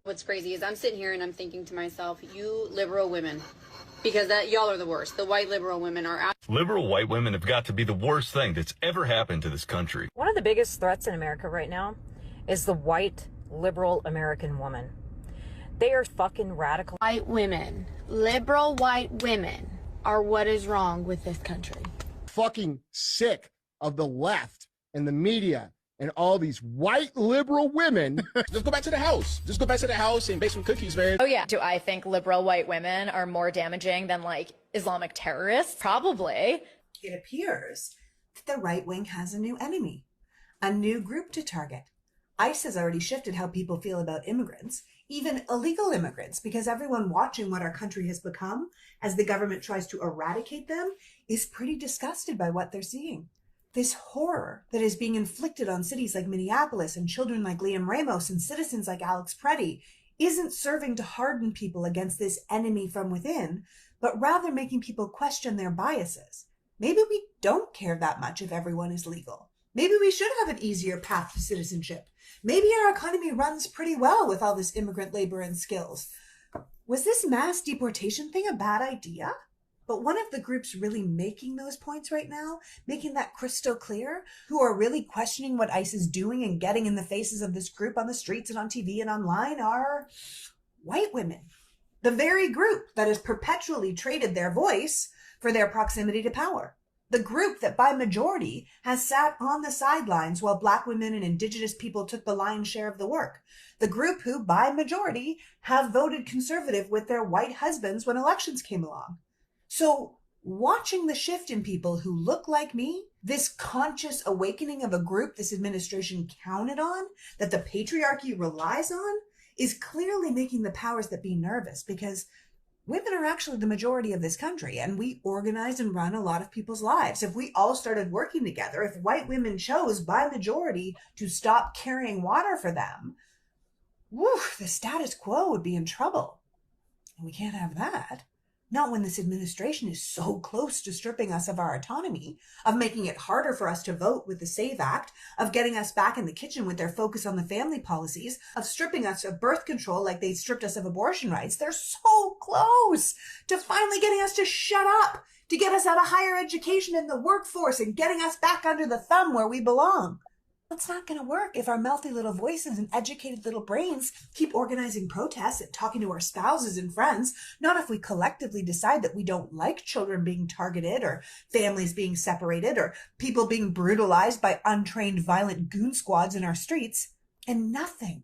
What's crazy is I'm sitting here and I'm thinking to myself, you liberal women, because that y'all are the worst. The white liberal women are. Liberal white women have got to be the worst thing that's ever happened to this country. One of the biggest threats in America right now is the white liberal American woman. They are fucking radical. White women, liberal white women, are what is wrong with this country. Fucking sick of the left and the media and all these white liberal women. Just go back to the house. Just go back to the house and bake some cookies, man. Oh yeah. Do I think liberal white women are more damaging than like Islamic terrorists? Probably. It appears that the right wing has a new enemy, a new group to target. ICE has already shifted how people feel about immigrants, even illegal immigrants, because everyone watching what our country has become as the government tries to eradicate them is pretty disgusted by what they're seeing. This horror that is being inflicted on cities like Minneapolis and children like Liam Ramos and citizens like Alex Preddy isn't serving to harden people against this enemy from within, but rather making people question their biases. Maybe we don't care that much if everyone is legal. Maybe we should have an easier path to citizenship. Maybe our economy runs pretty well with all this immigrant labor and skills. Was this mass deportation thing a bad idea? But one of the groups really making those points right now, making that crystal clear, who are really questioning what ICE is doing and getting in the faces of this group on the streets and on TV and online, are white women. The very group that has perpetually traded their voice for their proximity to power. The group that by majority has sat on the sidelines while Black women and Indigenous people took the lion's share of the work. The group who by majority have voted conservative with their white husbands when elections came along. So watching the shift in people who look like me, this conscious awakening of a group this administration counted on, that the patriarchy relies on, is clearly making the powers that be nervous, because women are actually the majority of this country, and we organize and run a lot of people's lives. If we all started working together, if white women chose by majority to stop carrying water for them, the status quo would be in trouble. And we can't have that. Not when this administration is so close to stripping us of our autonomy, of making it harder for us to vote with the SAVE Act, of getting us back in the kitchen with their focus on the family policies, of stripping us of birth control like they stripped us of abortion rights. They're so close to finally getting us to shut up, to get us out of higher education in the workforce and getting us back under the thumb where we belong. It's not going to work if our mouthy little voices and educated little brains keep organizing protests and talking to our spouses and friends, not if we collectively decide that we don't like children being targeted or families being separated or people being brutalized by untrained violent goon squads in our streets. And nothing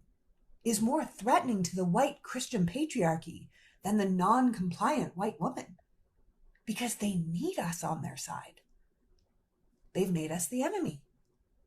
is more threatening to the white Christian patriarchy than the non-compliant white woman, because they need us on their side. They've made us the enemy.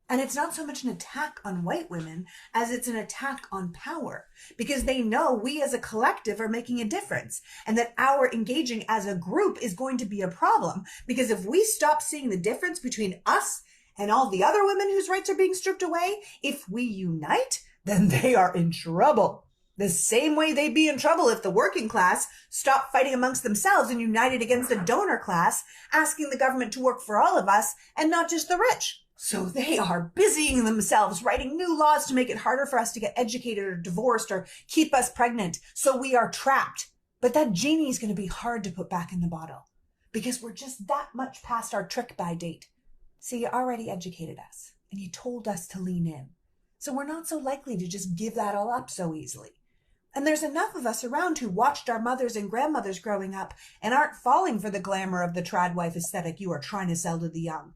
And it's not so much an attack on white women as it's an attack on power, because they know we as a collective are making a difference, and that our engaging as a group is going to be a problem, because if we stop seeing the difference between us and all the other women whose rights are being stripped away, if we unite, then they are in trouble. The same way they'd be in trouble if the working class stopped fighting amongst themselves and united against a donor class, asking the government to work for all of us and not just the rich. So they are busying themselves, writing new laws to make it harder for us to get educated or divorced or keep us pregnant. So we are trapped. But that genie is going to be hard to put back in the bottle, because we're just that much past our trick by date. See, you already educated us and you told us to lean in. So we're not so likely to just give that all up so easily. And there's enough of us around who watched our mothers and grandmothers growing up and aren't falling for the glamour of the trad wife aesthetic you are trying to sell to the young.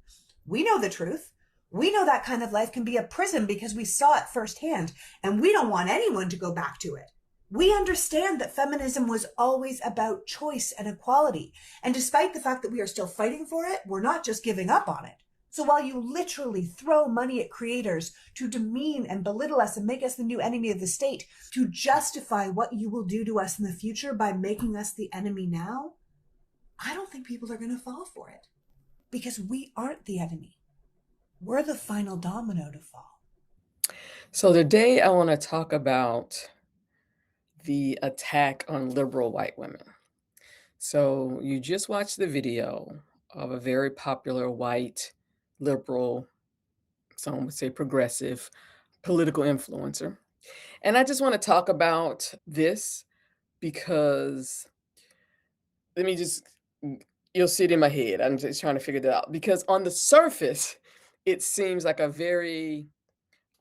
We know the truth. We know that kind of life can be a prison because we saw it firsthand, and we don't want anyone to go back to it. We understand that feminism was always about choice and equality, and despite the fact that we are still fighting for it, we're not just giving up on it. So while you literally throw money at creators to demean and belittle us and make us the new enemy of the state, to justify what you will do to us in the future by making us the enemy now, I don't think people are going to fall for it, because we aren't the enemy. We're the final domino to fall. So today I want to talk about the attack on liberal white women. So you just watched the video of a very popular white liberal, some would say progressive, political influencer. And I just want to talk about this because let me just, you'll see it in my head. I'm just trying to figure that out. Because on the surface, it seems like a very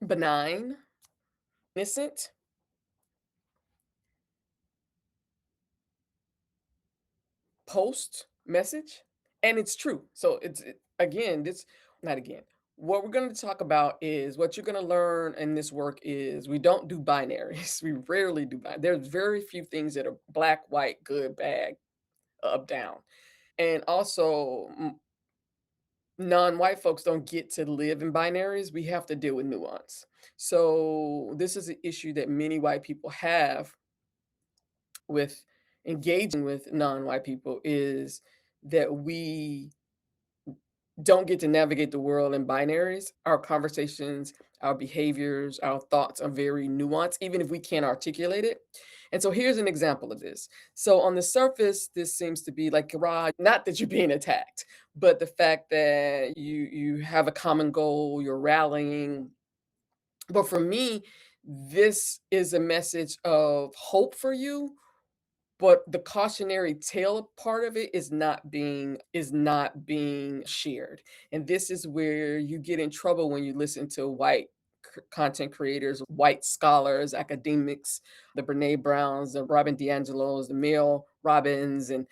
benign, innocent post message, and it's true. So again, this not again. What we're going to talk about is what you're going to learn in this work is we don't do binaries. We rarely do there's very few things that are black, white, good, bad, up, down. And also non-white folks don't get to live in binaries. We have to deal with nuance. So this is an issue that many white people have with engaging with non-white people is that we don't get to navigate the world in binaries. Our conversations, our behaviors, our thoughts are very nuanced, even if we can't articulate it. And so here's an example of this. So on the surface, this seems to be like, Rod, not that you're being attacked, but the fact that you have a common goal, you're rallying. But for me, this is a message of hope for you, but the cautionary tale part of it is not being shared. And this is where you get in trouble when you listen to white content creators, white scholars, academics, the Brene Browns, the Robin DiAngelos, the Mel Robbins, and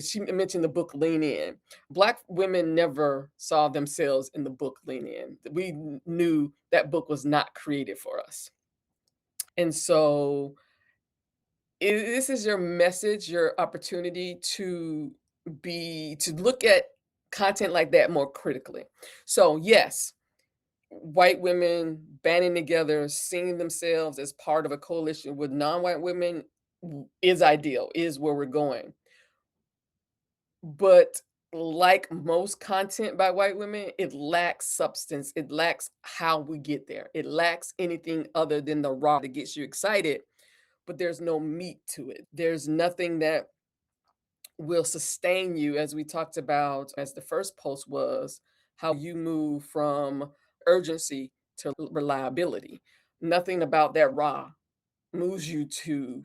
she mentioned the book Lean In. Black women never saw themselves in the book Lean In. We knew that book was not created for us. And so this is your message, your opportunity to look at content like that more critically. So yes, white women banding together, seeing themselves as part of a coalition with non-white women is ideal, is where we're going. But like most content by white women, it lacks substance. It lacks how we get there. It lacks anything other than the raw that gets you excited, but there's no meat to it. There's nothing that will sustain you, as we talked about, as the first post was, how you move from urgency to reliability. Nothing about that raw moves you to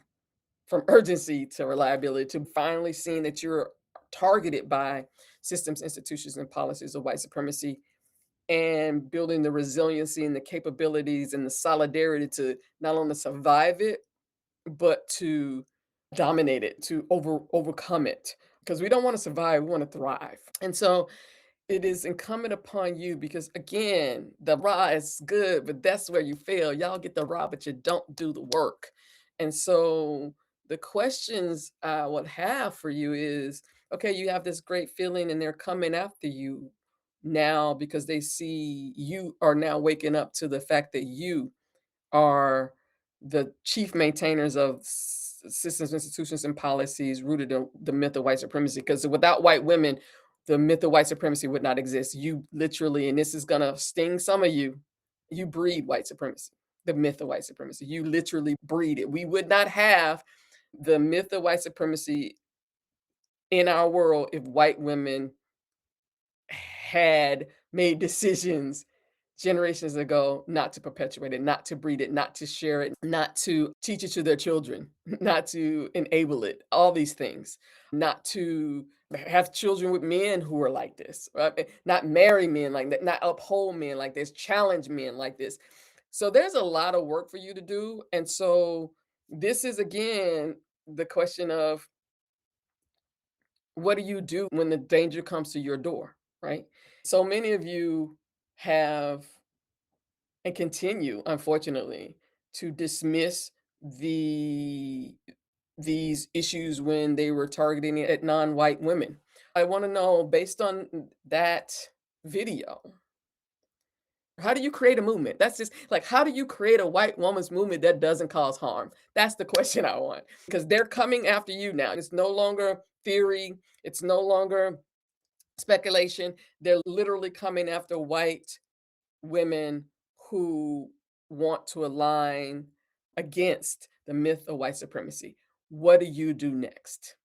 from urgency to reliability to finally seeing that you're targeted by systems, institutions, and policies of white supremacy and building the resiliency and the capabilities and the solidarity to not only survive it, but to dominate it, to overcome it. Because we don't want to survive, we want to thrive. And so it is incumbent upon you because again, the raw is good, but that's where you fail. Y'all get the raw, but you don't do the work. And so the questions I would have for you is, okay, you have this great feeling and they're coming after you now because they see you are now waking up to the fact that you are the chief maintainers of systems, institutions, and policies rooted in the myth of white supremacy. Because without white women, the myth of white supremacy would not exist. You literally, and this is going to sting some of you, you breed white supremacy, the myth of white supremacy. You literally breed it. We would not have the myth of white supremacy in our world if white women had made decisions generations ago not to perpetuate it, not to breed it, not to share it, not to teach it to their children, not to enable it, all these things, not to have children with men who are like this, right? Not marry men like that, not uphold men like this, challenge men like this. So there's a lot of work for you to do. And so this is again the question of what do you do when the danger comes to your door, right? So many of you have and continue, unfortunately, to dismiss the these issues when they were targeting it at non-white women. I want to know, based on that video, how do you create a movement? That's just like, how do you create a white woman's movement that doesn't cause harm? That's the question I want. Because they're coming after you now. It's no longer theory, it's no longer speculation. They're literally coming after white women who want to align against the myth of white supremacy. What do you do next?